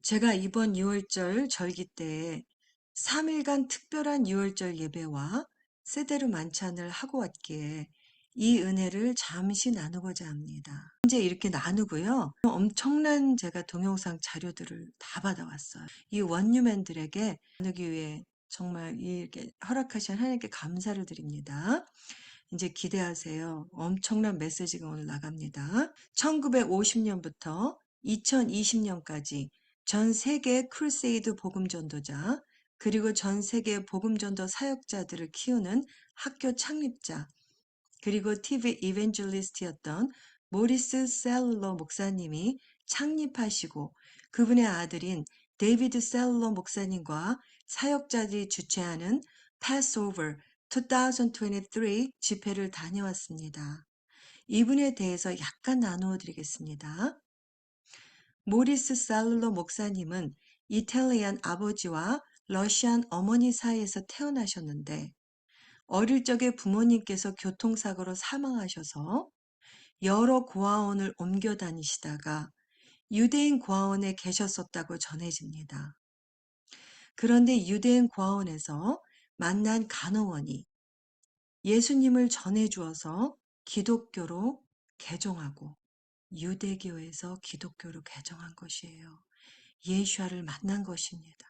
제가 이번 유월절 절기 때에 3일간 특별한 유월절 예배와 세대로 만찬을 하고 왔기에 이 은혜를 잠시 나누고자 합니다. 이제 이렇게 나누고요. 엄청난 제가 동영상 자료들을 다 받아왔어요. 이 원유맨들에게 나누기 위해 정말 이렇게 허락하신 하나님께 감사를 드립니다. 이제 기대하세요. 엄청난 메시지가 오늘 나갑니다. 1950년부터 2020년까지 전 세계 크루세이드 복음 전도자 그리고 전 세계 복음 전도 사역자들을 키우는 학교 창립자 그리고 TV 이벤젤리스트였던 모리스 셀러 목사님이 창립하시고 그분의 아들인 데이비드 셀러 목사님과 사역자들이 주최하는 Passover 2023 집회를 다녀왔습니다. 이분에 대해서 약간 나누어 드리겠습니다. 모리스 셀러 목사님은 이탈리안 아버지와 러시안 어머니 사이에서 태어나셨는데 어릴 적에 부모님께서 교통사고로 사망하셔서 여러 고아원을 옮겨 다니시다가 유대인 고아원에 계셨었다고 전해집니다. 그런데 유대인 고아원에서 만난 간호원이 예수님을 전해주어서 기독교로 개종하고 유대교에서 기독교로 개종한 것이에요. 예수와를 만난 것입니다.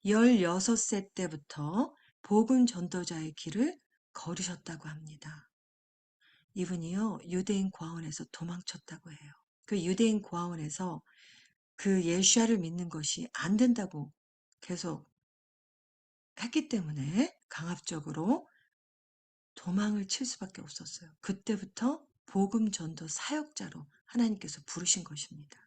16세 때부터 복음 전도자의 길을 걸으셨다고 합니다. 이분이요, 유대인 고아원에서 도망쳤다고 해요. 그 유대인 고아원에서 그 예수와를 믿는 것이 안 된다고 계속 했기 때문에 강압적으로 도망을 칠 수밖에 없었어요. 그때부터 복음 전도 사역자로 하나님께서 부르신 것입니다.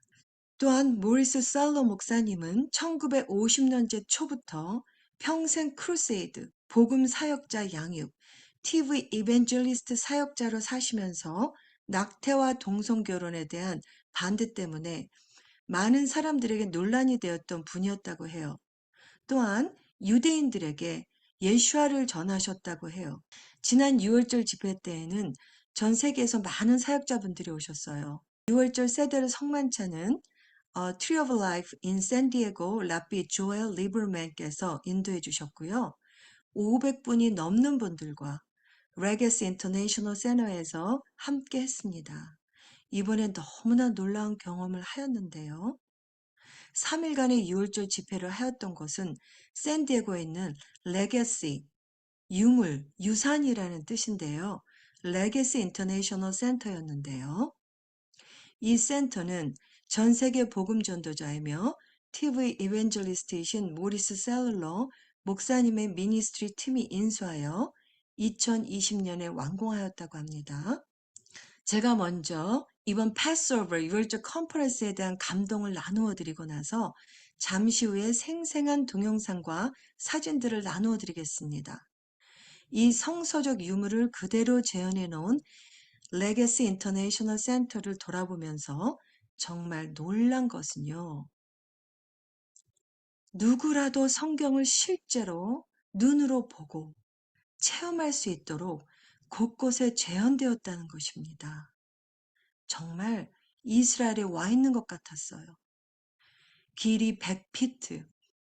또한 모리스 살로 목사님은 1950년대 초부터 평생 크루세이드, 복음 사역자 양육, TV 이벤젤리스트 사역자로 사시면서 낙태와 동성결혼에 대한 반대 때문에 많은 사람들에게 논란이 되었던 분이었다고 해요. 또한 유대인들에게 예수와를 전하셨다고 해요. 지난 6월절 집회 때에는 전 세계에서 많은 사역자분들이 오셨어요. 6월절 세대를 성만찬은 Tree of Life in San Diego 라피 조엘 리버맨께서 인도해 주셨고요. 500분이 넘는 분들과 레게스 인터내셔널 센터에서 함께 했습니다. 이번엔 너무나 놀라운 경험을 하였는데요. 3일간의 6월절 집회를 하였던 것은 샌디에고에 있는 레게시, 유물, 유산이라는 뜻인데요. 레게시 인터내셔널 센터였는데요. 이 센터는 전 세계 복음 전도자이며 TV 이벤젤리스트이신 모리스 셀러 목사님의 미니스트리 팀이 인수하여 2020년에 완공하였다고 합니다. 제가 먼저 이번 패스오버 유월절 컨퍼런스에 대한 감동을 나누어 드리고 나서 잠시 후에 생생한 동영상과 사진들을 나누어 드리겠습니다. 이 성서적 유물을 그대로 재현해 놓은 레게시 인터내셔널 센터를 돌아보면서 정말 놀란 것은요. 누구라도 성경을 실제로 눈으로 보고 체험할 수 있도록 곳곳에 재현되었다는 것입니다. 정말 이스라엘에 와 있는 것 같았어요. 길이 100피트,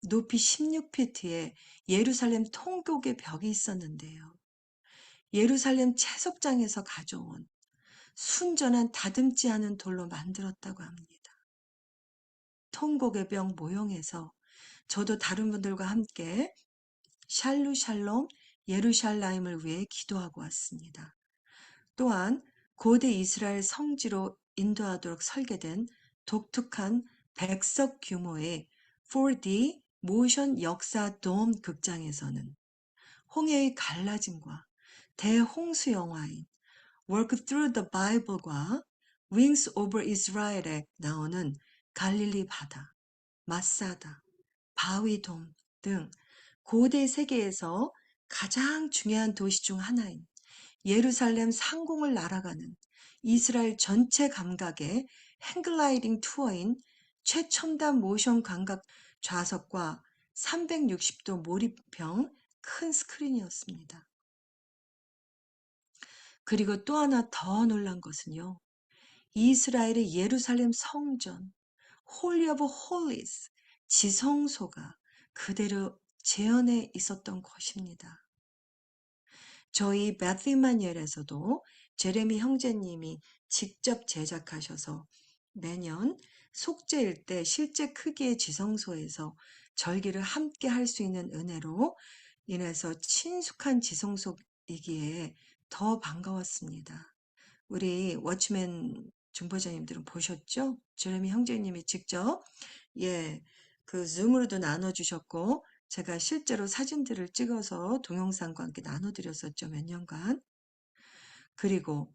높이 16피트의 예루살렘 통곡의 벽이 있었는데요. 예루살렘 채석장에서 가져온 순전한 다듬지 않은 돌로 만들었다고 합니다. 통곡의 벽 모형에서 저도 다른 분들과 함께 샬루샬롬 예루샬라임을 위해 기도하고 왔습니다. 또한 고대 이스라엘 성지로 인도하도록 설계된 독특한 100석 규모의 4D 모션 역사 돔 극장에서는 홍해의 갈라짐과 대홍수 영화인 Walk Through the Bible과 Wings Over Israel에 나오는 갈릴리 바다, 마사다, 바위돔 등 고대 세계에서 가장 중요한 도시 중 하나인 예루살렘 상공을 날아가는 이스라엘 전체 감각의 행글라이딩 투어인 최첨단 모션 감각 좌석과 360도 몰입형 큰 스크린이었습니다. 그리고 또 하나 더 놀란 것은요. 이스라엘의 예루살렘 성전, Holy of Holies, 지성소가 그대로 재현해 있었던 것입니다. 저희 베트마니엘에서도 제레미 형제님이 직접 제작하셔서 매년 속죄일 때 실제 크기의 지성소에서 절기를 함께 할 수 있는 은혜로 인해서 친숙한 지성소이기에 더 반가웠습니다. 우리 워치맨 중보자님들은 보셨죠? 제레미 형제님이 직접 그 줌으로도 나눠주셨고 제가 실제로 사진들을 찍어서 동영상과 함께 나눠드렸었죠. 몇 년간. 그리고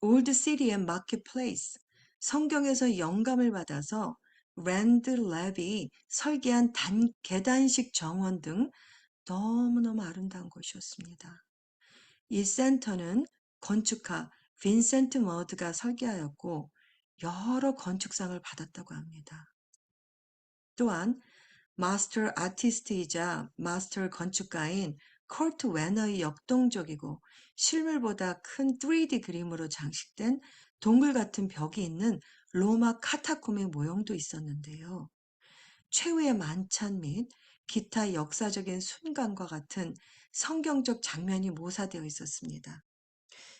Old City and Marketplace, 성경에서 영감을 받아서 랜드 랩이 설계한 계단식 정원 등 너무너무 아름다운 곳이었습니다. 이 센터는 건축가 빈센트 머드가 설계하였고 여러 건축상을 받았다고 합니다. 또한 마스터 아티스트이자 마스터 건축가인 컬트 웨너의 역동적이고 실물보다 큰 3D 그림으로 장식된 동굴 같은 벽이 있는 로마 카타콤의 모형도 있었는데요. 최후의 만찬 및 기타 역사적인 순간과 같은 성경적 장면이 모사되어 있었습니다.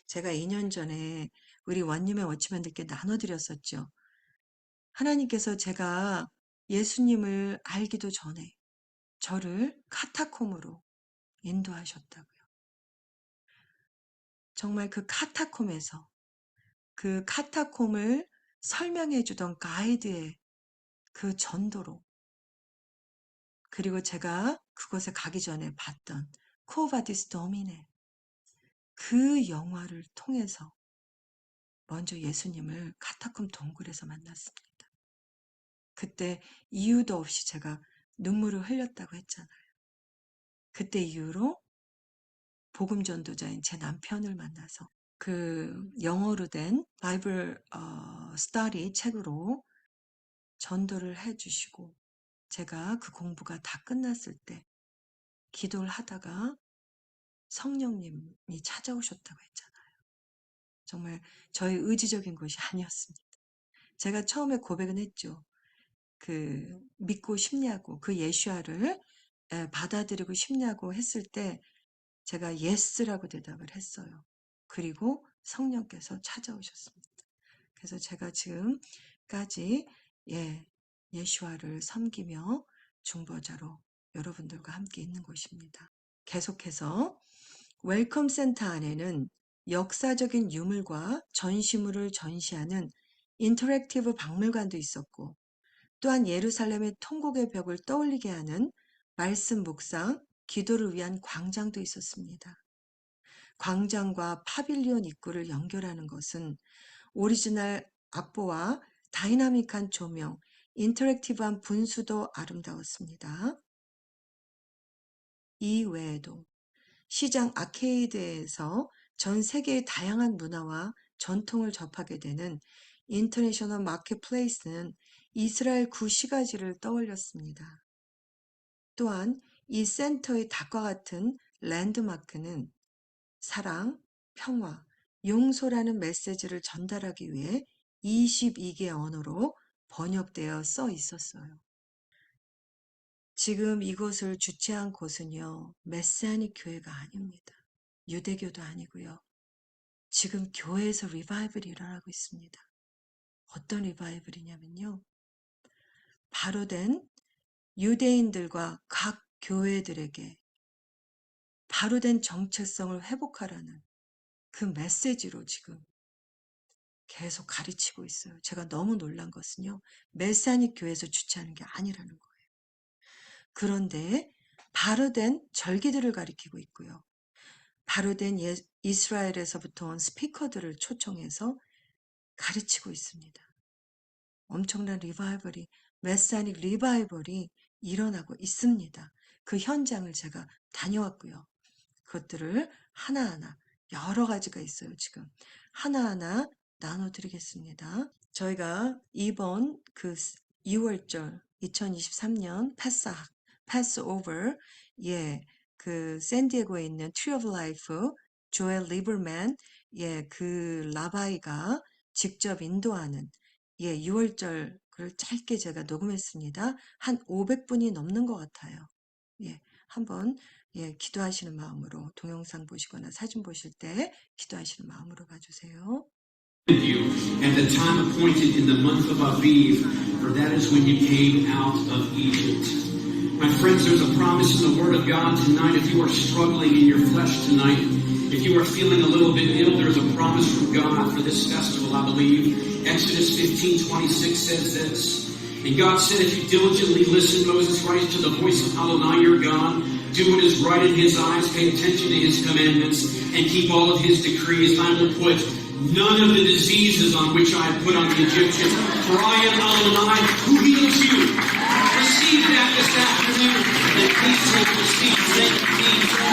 제가 2년 전에 우리 원님의 워치맨들께 나눠드렸었죠. 하나님께서 제가 예수님을 알기도 전에 저를 카타콤으로 인도하셨다고요. 정말 그 카타콤에서 그 카타콤을 설명해 주던 가이드의 그 전도로, 그리고 제가 그곳에 가기 전에 봤던 코바디스 도미네, 그 영화를 통해서 먼저 예수님을 카타콤 동굴에서 만났습니다. 그때 이유도 없이 제가 눈물을 흘렸다고 했잖아요. 그때 이후로 복음 전도자인 제 남편을 만나서 그 영어로 된 바이블 스터디 책으로 전도를 해주시고, 제가 그 공부가 다 끝났을 때 기도를 하다가 성령님이 찾아오셨다고 했잖아요. 정말 저의 의지적인 것이 아니었습니다. 제가 처음에 고백은 했죠. 그 믿고 싶냐고, 그 예수아를 받아들이고 싶냐고 했을 때 제가 예스라고 대답을 했어요. 그리고 성령께서 찾아오셨습니다. 그래서 제가 지금까지 예수아를 섬기며 중보자로 여러분들과 함께 있는 곳입니다. 계속해서 웰컴 센터 안에는 역사적인 유물과 전시물을 전시하는 인터랙티브 박물관도 있었고, 또한 예루살렘의 통곡의 벽을 떠올리게 하는 말씀 묵상, 기도를 위한 광장도 있었습니다. 광장과 파빌리온 입구를 연결하는 것은 오리지널 악보와 다이나믹한 조명, 인터랙티브한 분수도 아름다웠습니다. 이 외에도 시장 아케이드에서 전 세계의 다양한 문화와 전통을 접하게 되는 인터내셔널 마켓플레이스는 이스라엘 구시가지를 떠올렸습니다. 또한 이 센터의 닭과 같은 랜드마크는 사랑, 평화, 용서라는 메시지를 전달하기 위해 22개 언어로 번역되어 써 있었어요. 지금 이곳을 주최한 곳은요, 메시아닉 교회가 아닙니다. 유대교도 아니고요. 지금 교회에서 리바이벌이 일어나고 있습니다. 어떤 리바이벌이냐면요, 바로 된 유대인들과 각 교회들에게 바로 된 정체성을 회복하라는 그 메시지로 지금 계속 가르치고 있어요. 제가 너무 놀란 것은요, 메시아닉 교회에서 주최하는 게 아니라는 거예요. 그런데 바로 된 절기들을 가리키고 있고요. 바로 된 이스라엘에서부터 온 스피커들을 초청해서 가르치고 있습니다. 엄청난 리바이벌이, 메시아닉 리바이벌이 일어나고 있습니다. 그 현장을 제가 다녀왔고요. 그것들을 하나하나, 여러 가지가 있어요, 지금. 하나하나 나눠드리겠습니다. 저희가 이번 그 6월절 2023년 패스오버, 그 샌디에고에 있는 트리 오브 라이프 조엘 리버맨, 그 라바이가 직접 인도하는 6월절 그걸 짧게 제가 녹음했습니다. 한 500분이 넘는 것 같아요. 예, 한번 예, 기도하시는 마음으로 동영상 보시거나 사진 보실 때 기도하시는 마음으로 봐주세요. You at the time appointed in the month of Aviv, for that is when you came out of Egypt. My friends, there's a promise in the Word of God tonight. If you are struggling in your flesh tonight, if you are feeling a little bit ill, there's a promise from God for this festival, I believe. Exodus 15:26 says this. And God said, if you diligently listen, Moses writes, to the voice of Adonai your God, do what is right in his eyes, pay attention to his commandments, and keep all of his decrees, I will put none of the diseases on which I have put on the Egyptians. For I am Adonai who heals you. Receive that this afternoon, and please take your seats. Thank you, Jesus.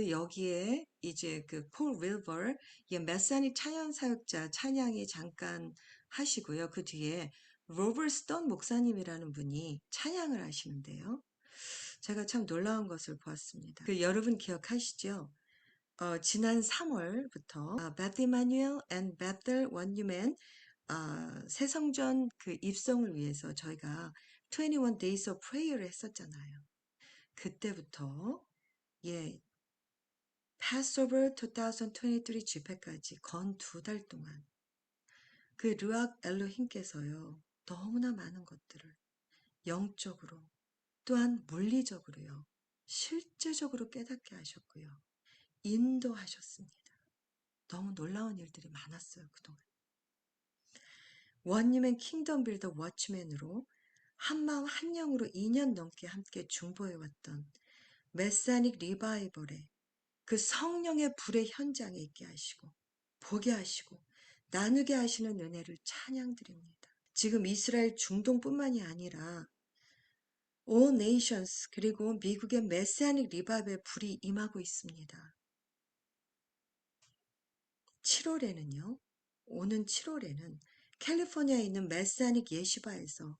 여기에 이제 폴 윌버, 메사닉 찬양 사역자 찬양이 잠깐 하시고요. 그 뒤에 로버트 스톤 목사님이라는 분이 찬양을 하시는데요. 제가 참 놀라운 것을 보았습니다. 여러분 기억하시죠? 지난 3월부터 베트 이마뉴엘 앤 베텔 원유맨 새성전 입성을 위해서 저희가 21 Days of Prayer를 했었잖아요. 그때부터 예, Passover 2023 집회까지 건 2달 동안 르악 엘로힘께서요, 너무나 많은 것들을 영적으로 또한 물리적으로요, 실제적으로 깨닫게 하셨고요, 인도하셨습니다. 너무 놀라운 일들이 많았어요, 그동안. 원유맨 킹덤 빌더 워치맨으로 한마음 한영으로 2년 넘게 함께 중보해왔던 메사닉 리바이벌의 성령의 불의 현장에 있게 하시고 보게 하시고 나누게 하시는 은혜를 찬양드립니다. 지금 이스라엘 중동뿐만이 아니라 All Nations 그리고 미국의 메시아닉 리바이벌의 불이 임하고 있습니다. 7월에는요. 오는 7월에는 캘리포니아에 있는 메시아닉 예시바에서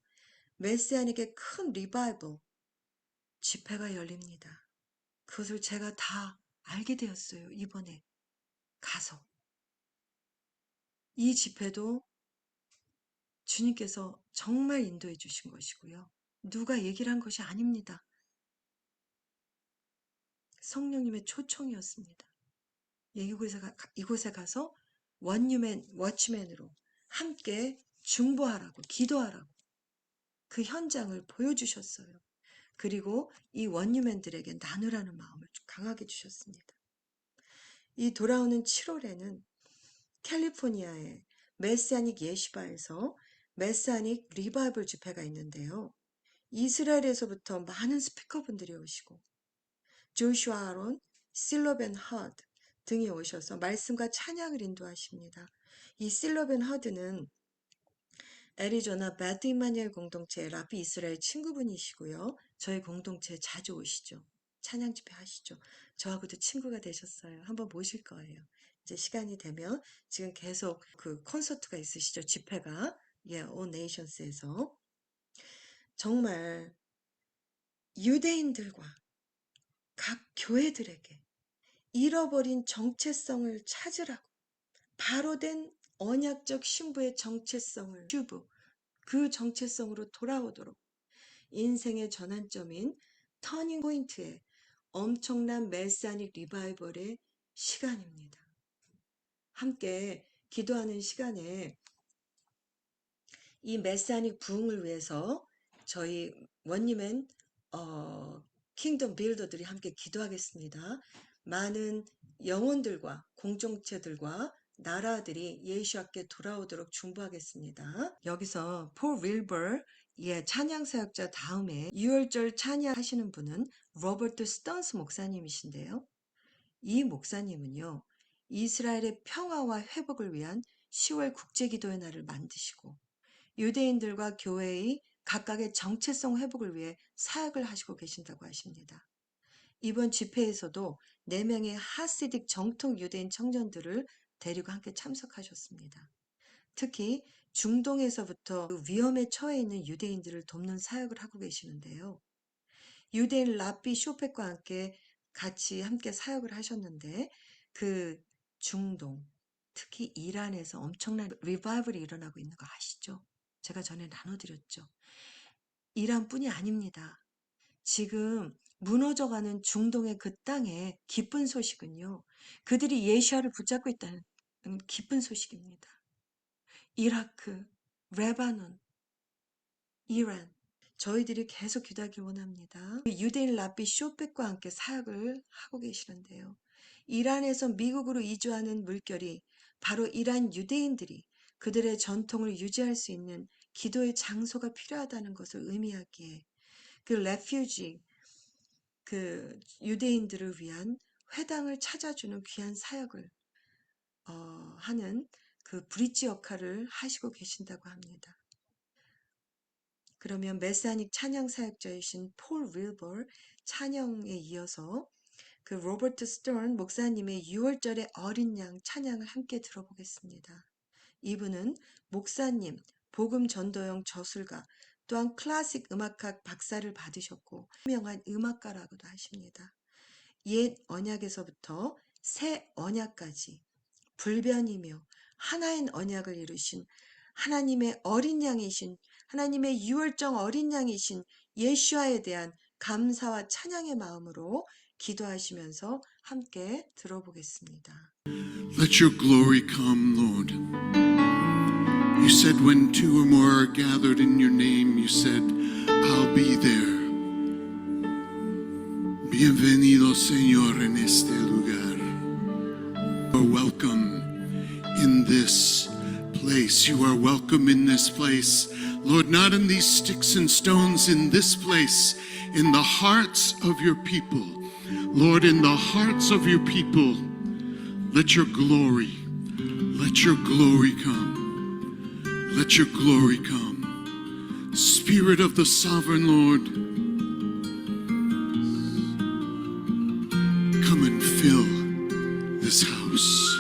메시아닉의 큰 리바이벌 집회가 열립니다. 그것을 제가 다 알게 되었어요. 이번에 가서. 이 집회도 주님께서 정말 인도해 주신 것이고요. 누가 얘기를 한 것이 아닙니다. 성령님의 초청이었습니다. 이곳에 가서 원유맨, 워치맨으로 함께 중보하라고, 기도하라고 그 현장을 보여주셨어요. 그리고 이 원유맨들에게 나누라는 마음을 강하게 주셨습니다. 이 돌아오는 7월에는 캘리포니아의 메시아닉 예시바에서 메시아닉 리바이벌 집회가 있는데요. 이스라엘에서부터 많은 스피커분들이 오시고 조슈아 아론, 실로벤 허드 등이 오셔서 말씀과 찬양을 인도하십니다. 이 실로벤 허드는 애리조나 베트 이마니엘 공동체 라피 이스라엘 친구분이시고요. 저희 공동체에 자주 오시죠. 찬양 집회 하시죠. 저하고도 친구가 되셨어요. 한번 모실 거예요. 이제 시간이 되면 지금 계속 그 콘서트가 있으시죠. 집회가. 온 네이션스에서. 정말 유대인들과 각 교회들에게 잃어버린 정체성을 찾으라고 바로 된 언약적 신부의 정체성을 슈브 그 정체성으로 돌아오도록 인생의 전환점인 터닝 포인트에 엄청난 메시아닉 리바이벌의 시간입니다. 함께 기도하는 시간에 이 메시아닉 부흥을 위해서 저희 원님은 킹덤 빌더들이 함께 기도하겠습니다. 많은 영혼들과 공동체들과 나라들이 예수께 돌아오도록 중보하겠습니다. 여기서 폴 윌버 찬양 사역자 다음에 6월절 찬양하시는 분은 로버트 스턴스 목사님이신데요. 이 목사님은요. 이스라엘의 평화와 회복을 위한 10월 국제기도의 날을 만드시고 유대인들과 교회의 각각의 정체성 회복을 위해 사역을 하시고 계신다고 하십니다. 이번 집회에서도 4명의 하시딕 정통 유대인 청년들을 데리고 함께 참석하셨습니다. 특히 중동에서부터 그 위험에 처해 있는 유대인들을 돕는 사역을 하고 계시는데요. 유대인 라비 쇼펙과 함께 사역을 하셨는데 그 중동, 특히 이란에서 엄청난 리바이벌이 일어나고 있는 거 아시죠? 제가 전에 나눠드렸죠. 이란뿐이 아닙니다. 지금 무너져가는 중동의 그 땅의 기쁜 소식은요. 그들이 예시아를 붙잡고 있다는 기쁜 소식입니다. 이라크, 레바논, 이란. 저희들이 계속 기도하길 원합니다. 유대인 라비 쇼백과 함께 사역을 하고 계시는데요. 이란에서 미국으로 이주하는 물결이 바로 이란 유대인들이 그들의 전통을 유지할 수 있는 기도의 장소가 필요하다는 것을 의미하기에 그 레퓨지, 그 유대인들을 위한 회당을 찾아주는 귀한 사역을 하는 그 브릿지 역할을 하시고 계신다고 합니다. 그러면 메시아닉 찬양 사역자이신 폴 윌버 찬양에 이어서 그 로버트 스턴 목사님의 6월절의 어린 양 찬양을 함께 들어보겠습니다. 이분은 목사님, 복음 전도형 저술가, 또한 클래식 음악학 박사를 받으셨고 유명한 음악가라고도 하십니다. 옛 언약에서부터 새 언약까지 불변이며 하나인 언약을 이루신 하나님의 어린 양이신 하나님의 유월절 어린 양이신 예수아에 대한 감사와 찬양의 마음으로 기도하시면서 함께 들어보겠습니다. Let your glory come, Lord. You said when 2 or more are gathered in your name, you said, I'll be there. Bienvenido, Señor, en este lugar. You are welcome in this place. You are welcome in this place. Lord, not in these sticks and stones, in this place, in the hearts of your people. Lord, in the hearts of your people, let your glory come. Let your glory come. Spirit of the sovereign Lord, come and fill this house.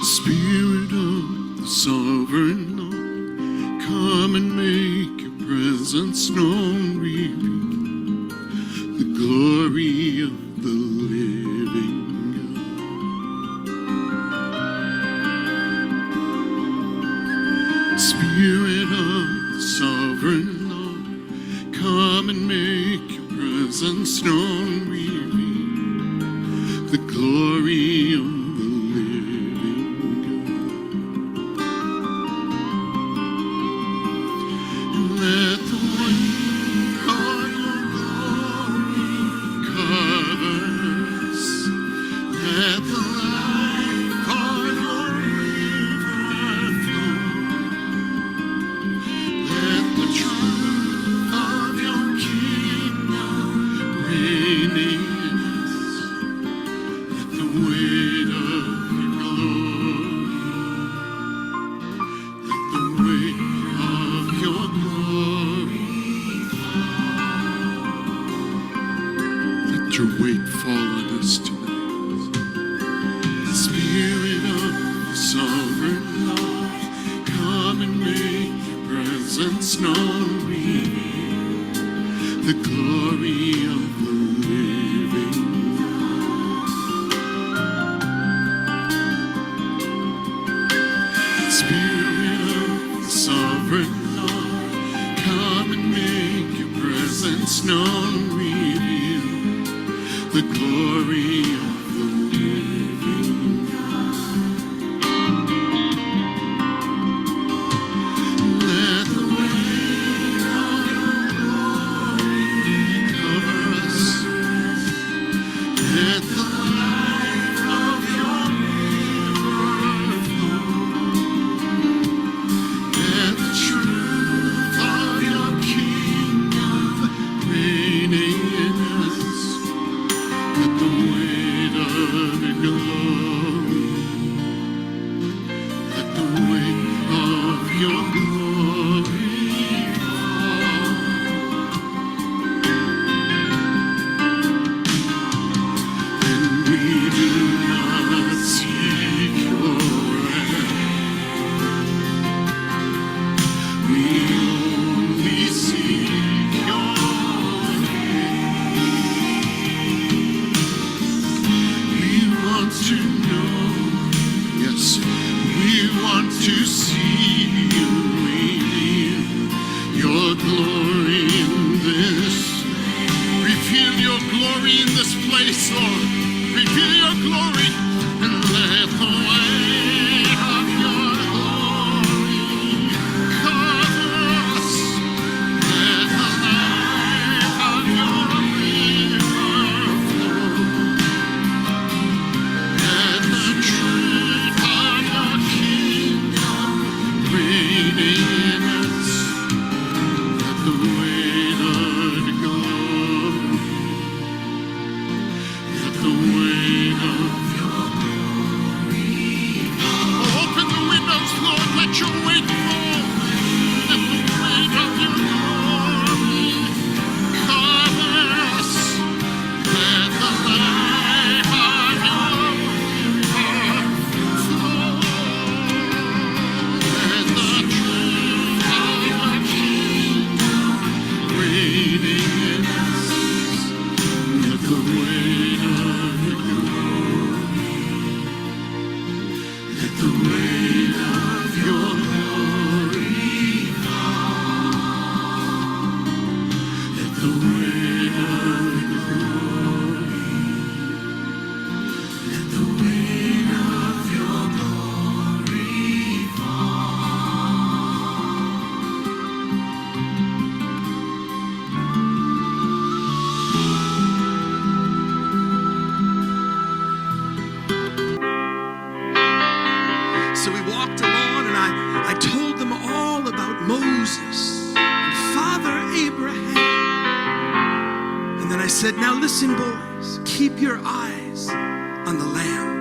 Spirit of the sovereign Lord, come and make your presence known. Reveal the glory of the living God. Spirit of the sovereign Lord, come and make your presence known. Reveal the glory of Let your weight fall on us tonight. Spirit of the sovereign Lord, come and make your presence known. Reveal the glory of the living God. Spirit of the sovereign Lord, come and make your presence known. Reveal the glory of the living God. Let the weight of your glory cover us. Let the light of your river flow. Let the truth of your kingdom reign in us. Let the weight of your glory, let the weight of your glory fall. And we do not seek your hand, we only seek your hand. We want to know, yes, we want to see you reveal your glory in this. Reveal your glory in this place, Lord. Reveal your glory and let the weight of your glory cover us. Let the light of your river flow. Let the truth of your kingdom reign in us. Let the weight of your glory, let the weight of your glory fall. Open the windows, Lord, let your weight fall. Let the weight of your glory cover us. Let the light of your river flow. Let the truth of your kingdom reign in us. Let the weight of your glory, let the weight of your glory fall. Let the weight of your glory, let the weight of your glory fall. So we walked along and I told them all about Moses and Father Abraham. And then I said, now listen, boys, keep your eyes on the Lamb.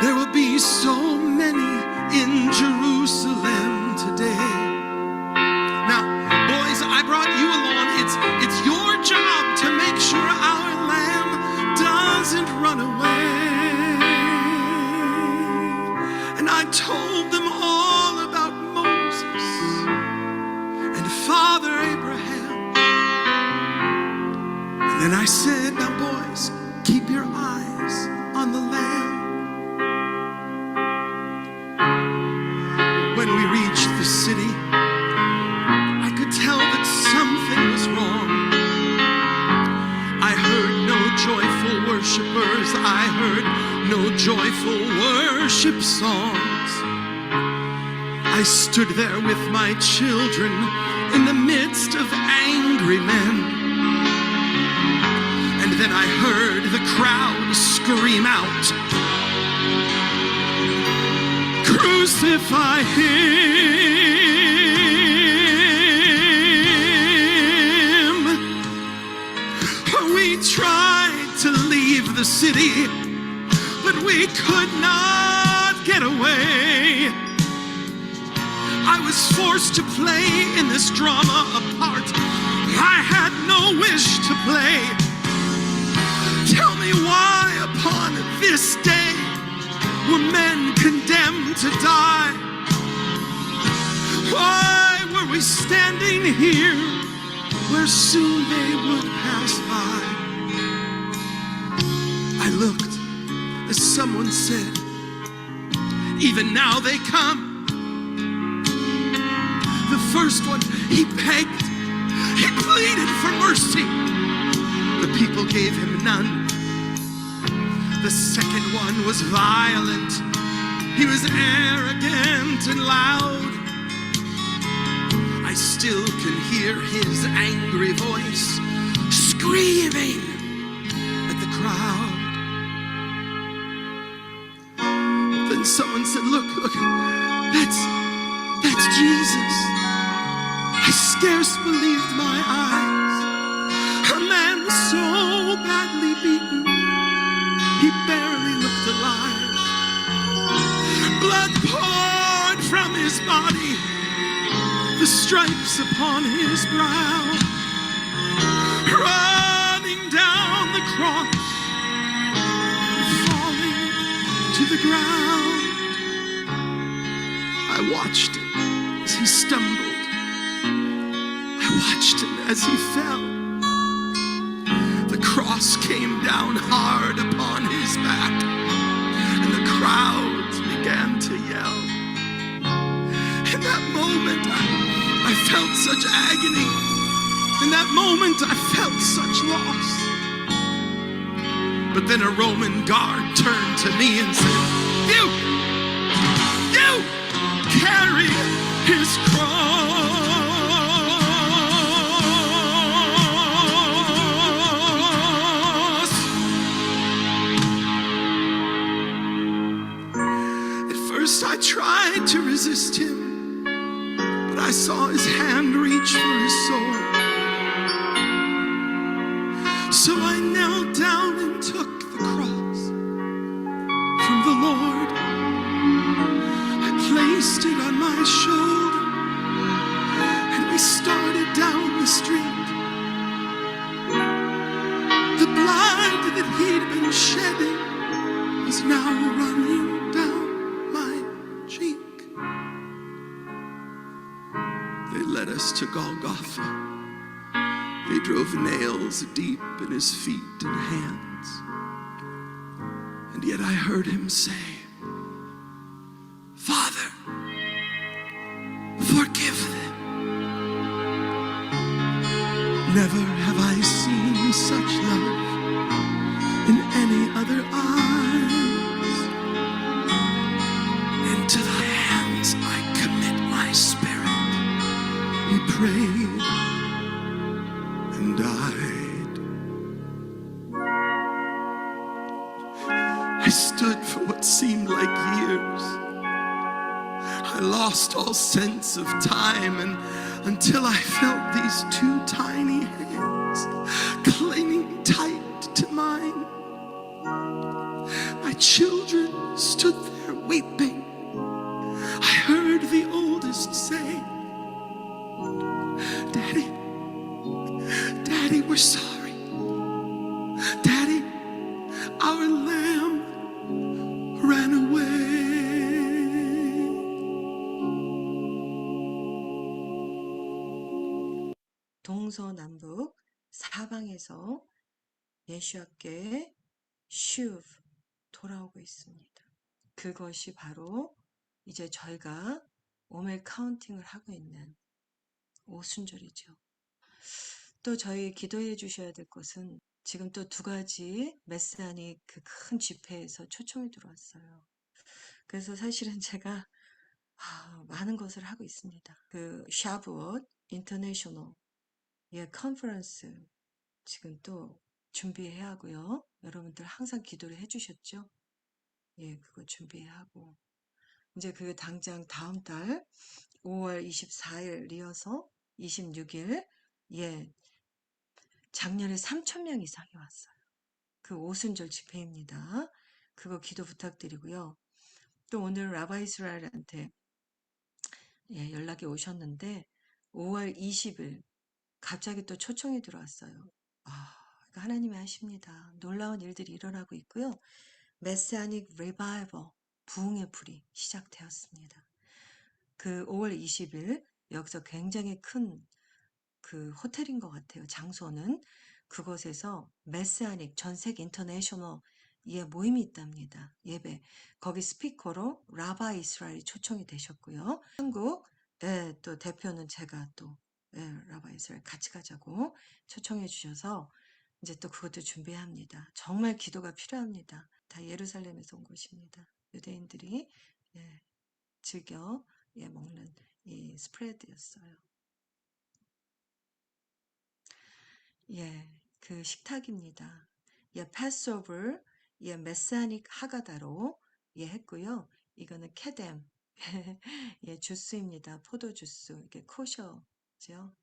There will be so many in Jerusalem today. Now, boys, I brought you along. It's your job to make sure our lamb doesn't run away. And I told them all about Moses and Father Abraham. And then I said, now boys, keep your eyes on the Lamb. When we reached the city, I could tell that something was wrong. I heard no joyful worshipers. I heard no joyful worship songs. I stood there with my children in the midst of angry men. And then I heard the crowd scream out, crucify him. We tried to leave the city, but we could not get away. I was forced to play in this drama a part I had no wish to play. Tell me why upon this day were men condemned to die? Why were we standing here where soon they would pass by? I looked as someone said, even now they come. The first one, he begged, he pleaded for mercy. The people gave him none. The second one was violent. He was arrogant and loud. I still can hear his angry voice screaming at the crowd. Then someone said, look, that's Jesus. I scarce believed my eyes. A man so badly beaten, he barely looked alive. Blood poured from his body, the stripes upon his brow, running down the cross, falling to the ground. I watched him as he stumbled. I watched him as he fell. The cross came down hard upon his back, and the crowds began to yell. In that moment, I felt such agony. In that moment, I felt such loss. But then a Roman guard turned to me and said, You carry his cross. I tried to resist him, but I saw his hand reach for his soul. So I knelt down and took the cross from the Lord. I placed it on my shoulder, and we started down the street. The blood that he'd been shedding was now running down cheek. They led us to Golgotha. They drove nails deep in his feet and hands. And yet I heard him say, Father, forgive them. Never have I seen such love in any other eyes. Into the hands I commit my spirit, he prayed and died. I stood for what seemed like years. I lost all sense of time, and until I felt these two tiny hands clinging tight to mine. My children stood there weeping. I heard the oldest say, Daddy, we're sorry. Daddy, our lamb ran away. 동서남북 사방에서 예수께 슈브 돌아오고 있습니다. 그것이 바로 이제 저희가 오멜 카운팅을 하고 있는 오순절이죠. 또 저희 기도해 주셔야 될 것은 지금 또 두 가지 메시아닉 그 큰 집회에서 초청이 들어왔어요. 그래서 사실은 제가 많은 것을 하고 있습니다. 그 샤브엇 인터내셔널 컨퍼런스 지금 또 준비해야 하고요. 여러분들 항상 기도를 해주셨죠? 그거 준비해야 하고 이제 그 당장 다음 달 5월 24일 이어서 26일 작년에 3,000명 이상이 왔어요. 그 오순절 집회입니다. 그거 기도 부탁드리고요. 또 오늘 라바 이스라엘한테 연락이 오셨는데 5월 20일 갑자기 또 초청이 들어왔어요. 하나님이 하십니다. 놀라운 일들이 일어나고 있고요. 메시아닉 리바이벌, 부흥의 불이 시작되었습니다. 그 5월 20일 여기서 굉장히 큰 그 호텔인 것 같아요. 장소는 그곳에서 메시아닉 전세계 인터내셔널 모임이 있답니다. 예배. 거기 스피커로 라바 이스라엘이 초청이 되셨고요. 한국 또 대표는 제가 또 라바 이스라엘 같이 가자고 초청해 주셔서 이제 또 그것도 준비합니다. 정말 기도가 필요합니다. 다 예루살렘에서 온 곳입니다. 유대인들이 즐겨 먹는 이 스프레드였어요. 그 식탁입니다. 패스오버, 메사닉 하가다로 했고요. 이거는 캐뎀, 주스입니다. 포도 주스, 이게 코셔죠.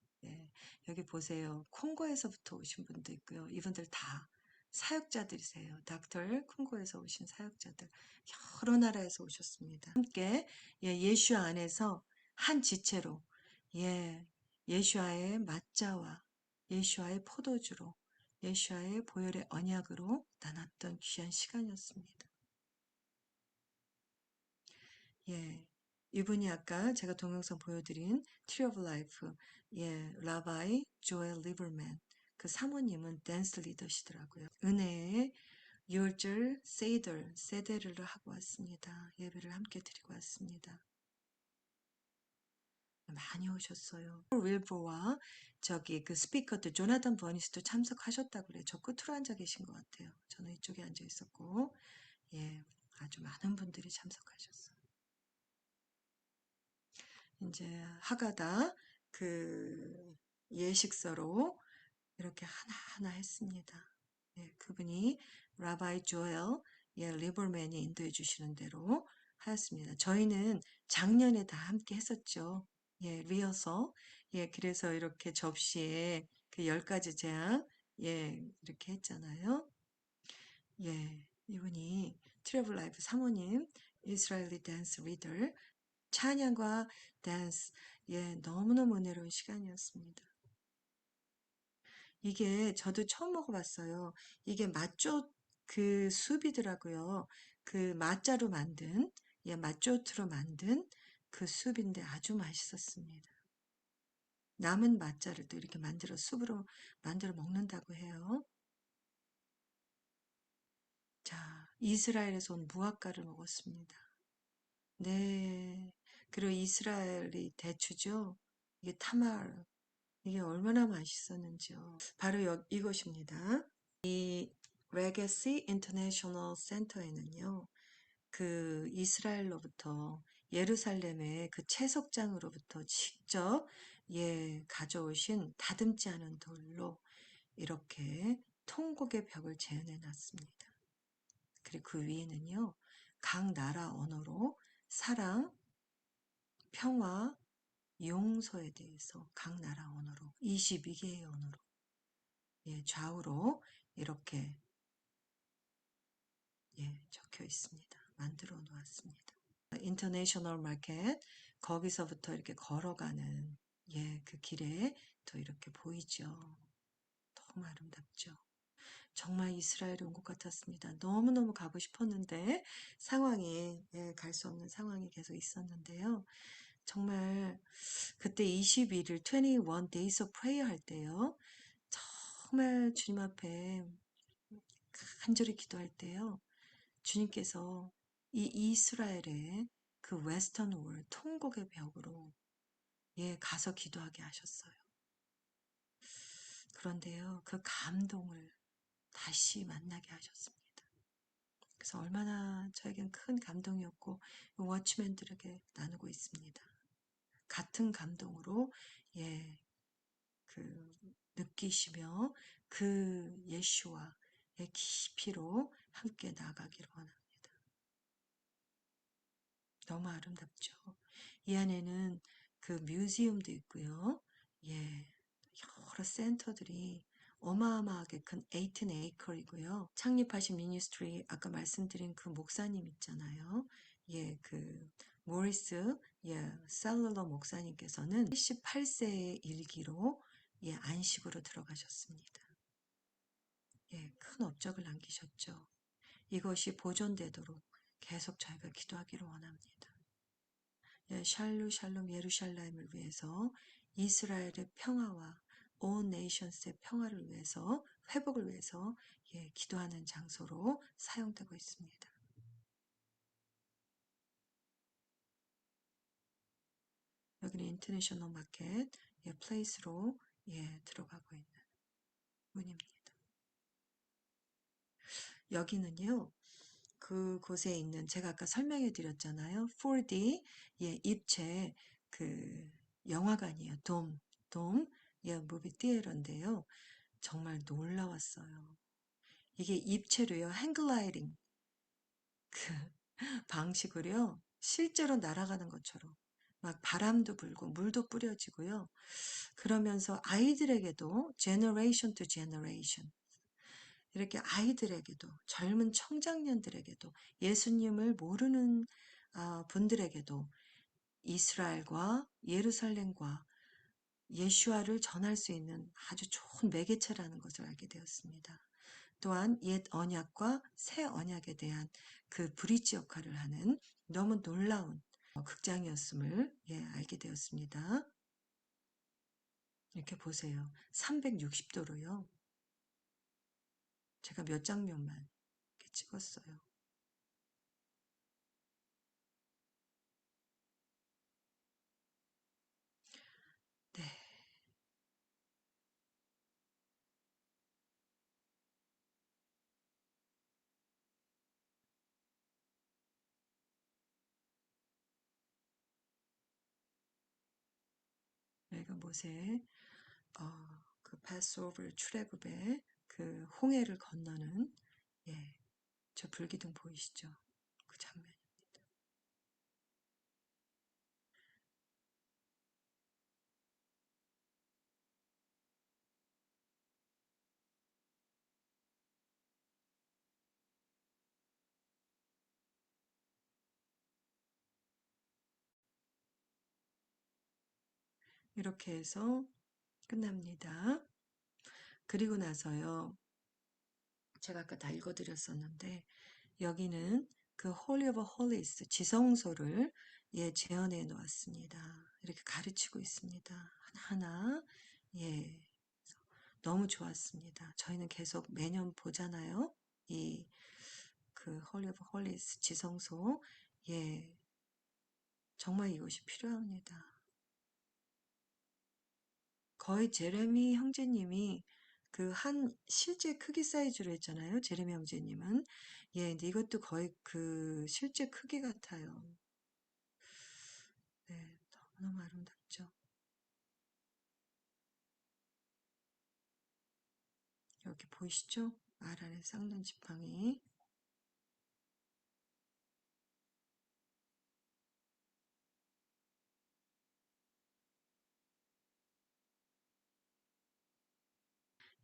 여기 보세요. 콩고에서부터 오신 분도 있고요. 이분들 다 사역자들이세요. 닥터 콩고에서 오신 사역자들, 여러 나라에서 오셨습니다. 함께 예수 안에서 한 지체로 예수와의 맞자와 예수와의 포도주로 예수와의 보혈의 언약으로 나눴던 귀한 시간이었습니다. 이분이 아까 제가 동영상 보여드린 트리 오브 라이프 라바이 조엘 리버맨 그 사모님은 댄스 리더시더라고요. 은혜의 6절 세대를 하고 왔습니다. 예배를 함께 드리고 왔습니다. 많이 오셨어요. 윌버와 저기 그 스피커도 조나단 버니스도 참석하셨다고 그래요. 저 끝으로 앉아 계신 것 같아요. 저는 이쪽에 앉아 있었고, 아주 많은 분들이 참석하셨어요. 이제 하가다 그 예식서로 이렇게 하나하나 했습니다. 그분이 라바이 조엘 리버맨이 인도해 주시는 대로 하였습니다. 저희는 작년에 다 함께 했었죠. 리허설. 그래서 이렇게 접시에 그 10가지 제안 이렇게 했잖아요. 이분이 트래블 라이프 사모님, 이스라엘리 댄스 리더, 찬양과 댄스, 너무너무 은혜로운 시간이었습니다. 이게 저도 처음 먹어봤어요. 이게 맛조 그 숲이더라고요. 그 맛자로 만든, 맛조트로 만든 그 숲인데 아주 맛있었습니다. 남은 맛자를 또 이렇게 만들어 숲으로 만들어 먹는다고 해요. 자, 이스라엘에서 온 무화과를 먹었습니다. 네. 그리고 이스라엘이 대추죠. 이게 타마르. 이게 얼마나 맛있었는지요. 바로 이것입니다. 이 레거시 인터내셔널 센터에는요. 그 이스라엘로부터 예루살렘의 그 채석장으로부터 직접 가져오신 다듬지 않은 돌로 이렇게 통곡의 벽을 재현해 놨습니다. 그리고 그 위에는요. 각 나라 언어로 사랑, 평화, 용서에 대해서 각 나라 언어로 22개의 언어로 좌우로 이렇게 적혀 있습니다. 만들어 놓았습니다. 인터내셔널 마켓 거기서부터 이렇게 걸어가는 그 길에 또 이렇게 보이죠. 너무 아름답죠. 정말 이스라엘에 온 것 같았습니다. 너무너무 가고 싶었는데 상황이 갈 수 없는 상황이 계속 있었는데요. 정말 그때 21일 21 Days of Prayer 할 때요. 정말 주님 앞에 간절히 기도할 때요. 주님께서 이 이스라엘의 그 웨스턴 월 통곡의 벽으로 가서 기도하게 하셨어요. 그런데요. 그 감동을 다시 만나게 하셨습니다. 그래서 얼마나 저에겐 큰 감동이었고 워치맨들에게 나누고 있습니다. 같은 감동으로 그 느끼시며 그 예수와 깊이로 함께 나가기를 원합니다. 너무 아름답죠. 이 안에는 그 뮤지엄도 있고요. 여러 센터들이 어마어마하게 큰 18에이커이고요. 창립하신 미니스트리 아까 말씀드린 그 목사님 있잖아요. 그 모리스 셀러러 목사님께서는 78세의 일기로 안식으로 들어가셨습니다. 큰 업적을 남기셨죠. 이것이 보존되도록 계속 저희가 기도하기를 원합니다. 샬롬 예루살렘을 위해서 이스라엘의 평화와 온 네이션스의 평화를 위해서 회복을 위해서 기도하는 장소로 사용되고 있습니다. 여기는 인터내셔널 마켓 플레이스로 들어가고 있는 문입니다. 여기는요. 그곳에 있는 제가 아까 설명해 드렸잖아요. 4D 입체 그 영화관이에요. 돔 무비 티에터인데요. 정말 놀라웠어요. 이게 입체로요. 행글라이딩 그 방식으로요. 실제로 날아가는 것처럼 막 바람도 불고 물도 뿌려지고요. 그러면서 아이들에게도 제너레이션 투 제너레이션 이렇게 아이들에게도 젊은 청장년들에게도 예수님을 모르는 분들에게도 이스라엘과 예루살렘과 예수아를 전할 수 있는 아주 좋은 매개체라는 것을 알게 되었습니다. 또한 옛 언약과 새 언약에 대한 그 브릿지 역할을 하는 너무 놀라운 극장이었음을 알게 되었습니다. 이렇게 보세요. 360도로요. 제가 몇 장면만 이렇게 찍었어요. 네. 여기가 모세 그 패스오버 출애굽의 그 홍해를 건너는 저 불기둥 보이시죠? 그 장면입니다. 이렇게 해서 끝납니다. 그리고 나서요. 제가 아까 다 읽어드렸었는데 여기는 그 Holy of Holies 지성소를 재현해 놓았습니다. 이렇게 가르치고 있습니다. 하나하나 너무 좋았습니다. 저희는 계속 매년 보잖아요. 이 그 Holy of Holies 지성소 정말 이것이 필요합니다. 거의 제레미 형제님이 그 한 실제 크기 사이즈로 했잖아요. 제레미 형제님은. 근데 이것도 거의 그 실제 크기 같아요. 네, 너무너무 아름답죠. 여기 보이시죠? 알 안에 쌍난 지팡이.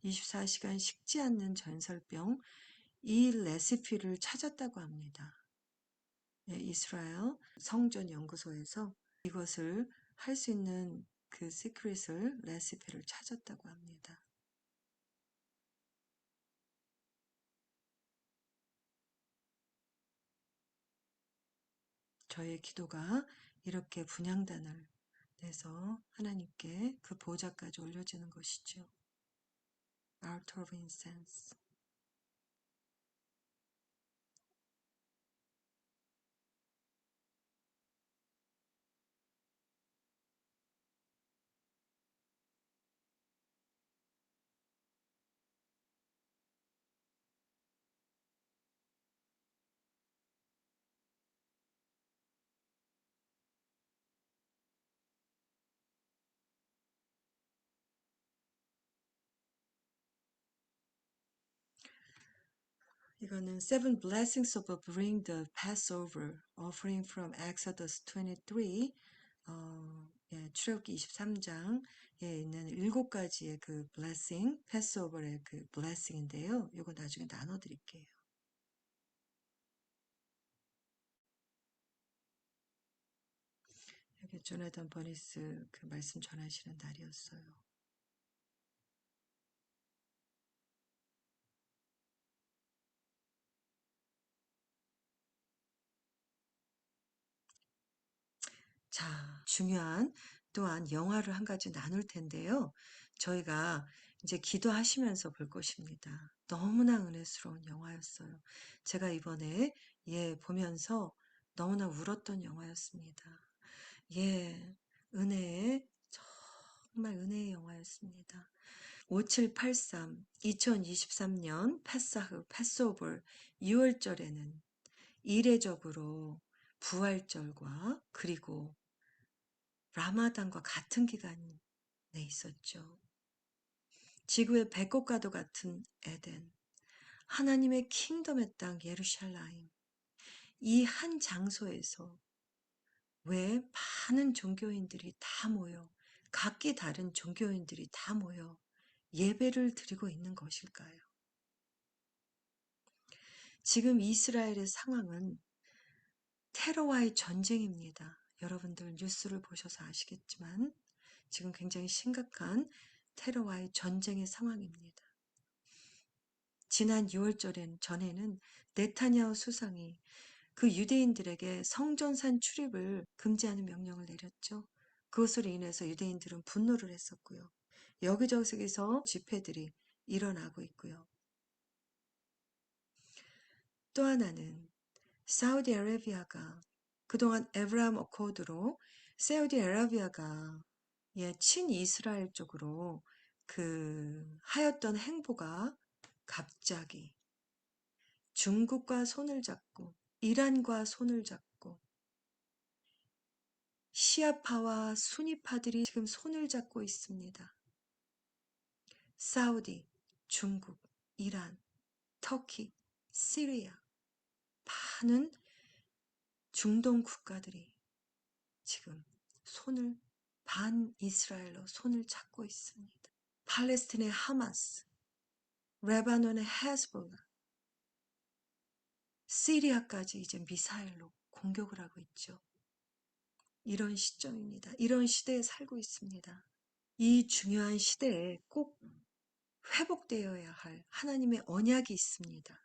24시간 식지 않는 전설병. 이 레시피를 찾았다고 합니다. 이스라엘 성전 연구소에서 이것을 할 수 있는 그 시크릿을 레시피를 찾았다고 합니다. 저의 기도가 이렇게 분향단을 내서 하나님께 그 보좌까지 올려지는 것이죠. Altar of Incense. 이거는 Seven Blessings of Bring the Passover Offering from Exodus 23 출애굽기 23장에 있는 7가지의 그 blessing, 패스오버의 그 blessing인데요. 이거 나중에 나눠드릴게요. 여기 조나단 버니스 그 말씀 전하시는 날이었어요. 자, 중요한 또한 영화를 한 가지 나눌 텐데요. 저희가 이제 기도하시면서 볼 것입니다. 너무나 은혜스러운 영화였어요. 제가 이번에 보면서 너무나 울었던 영화였습니다. 은혜의 정말 은혜의 영화였습니다. 5783 2023년 패사흐 패스오버 6월절에는 이례적으로 부활절과 그리고 라마단과 같은 기간에 있었죠. 지구의 백곡과도 같은 에덴, 하나님의 킹덤의 땅 예루살렘, 이 한 장소에서 왜 많은 종교인들이 다 모여, 각기 다른 종교인들이 다 모여 예배를 드리고 있는 것일까요? 지금 이스라엘의 상황은 테러와의 전쟁입니다. 여러분들 뉴스를 보셔서 아시겠지만 지금 굉장히 심각한 테러와의 전쟁의 상황입니다. 지난 6월절엔 전에는 네타냐후 수상이 그 유대인들에게 성전산 출입을 금지하는 명령을 내렸죠. 그것으로 인해서 유대인들은 분노를 했었고요. 여기저기서 집회들이 일어나고 있고요. 또 하나는 사우디아라비아가 그동안 에브라임 어코드로 사우디아라비아가 친이스라엘 쪽으로 하였던 행보가 갑자기 중국과 손을 잡고 이란과 손을 잡고 시아파와 수니파들이 지금 손을 잡고 있습니다. 사우디, 중국, 이란, 터키, 시리아 많은 중동 국가들이 지금 손을 반이스라엘로 손을 잡고 있습니다. 팔레스틴의 하마스, 레바논의 헤즈볼라, 시리아까지 이제 미사일로 공격을 하고 있죠. 이런 시점입니다. 이런 시대에 살고 있습니다. 이 중요한 시대에 꼭 회복되어야 할 하나님의 언약이 있습니다.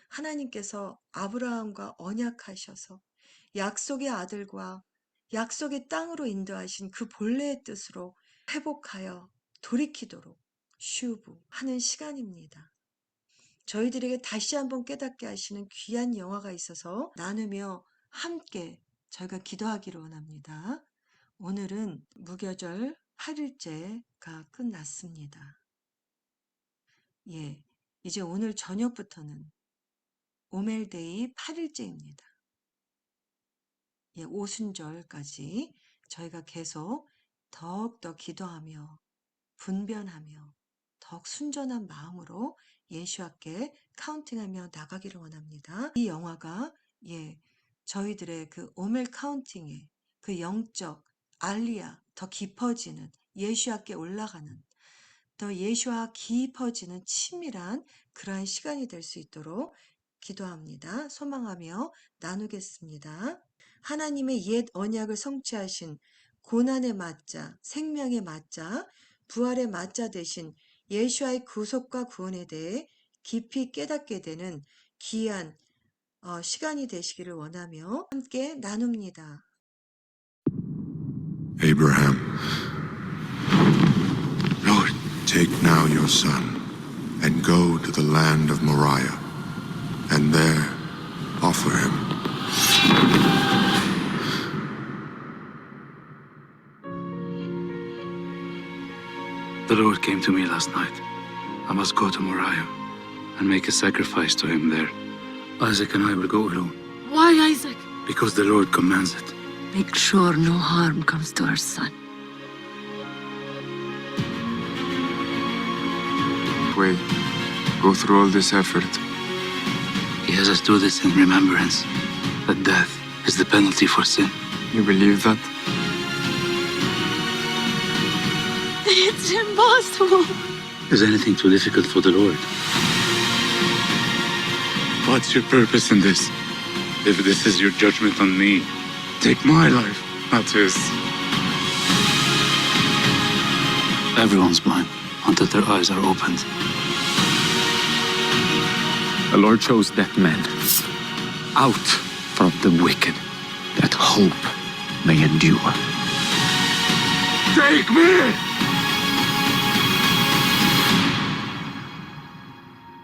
하나님께서 아브라함과 언약하셔서 약속의 아들과 약속의 땅으로 인도하신 그 본래의 뜻으로 회복하여 돌이키도록 슈브하는 시간입니다. 저희들에게 다시 한번 깨닫게 하시는 귀한 영화가 있어서 나누며 함께 저희가 기도하기를 원합니다. 오늘은 무교절 8일째가 끝났습니다. 이제 오늘 저녁부터는 오멜데이 8일째입니다. 오순절까지 저희가 계속 더욱더 기도하며 분변하며 더욱 순전한 마음으로 예수님께 카운팅하며 나가기를 원합니다. 이 영화가 저희들의 그 오멜 카운팅의 그 영적 알리아 더 깊어지는 예수님께 올라가는 더 예수와 깊어지는 친밀한 그러한 시간이 될 수 있도록 기도합니다. 소망하며 나누겠습니다. 하나님의 옛 언약을 성취하신 고난의 맞자, 생명의 맞자, 부활의 맞자 되신 예수와의 구속과 구원에 대해 깊이 깨닫게 되는 귀한 시간이 되시기를 원하며 함께 나눕니다. Abraham, Lord, take now your son and go to the land of Moriah, and there offer him. The Lord came to me last night. I must go to Moriah and make a sacrifice to him there. Isaac and I will go alone, Why, Isaac? because the Lord commands it. Make sure no harm comes to our son. Way, go through all this effort. He has us do this in remembrance that death is the penalty for sin. You believe that? It's impossible. Is anything too difficult for the Lord? What's your purpose in this? If this is your judgment on me, Take my life, not his. everyone's blind until their eyes are opened. The Lord chose that man out from the wicked, that hope may endure. Take me!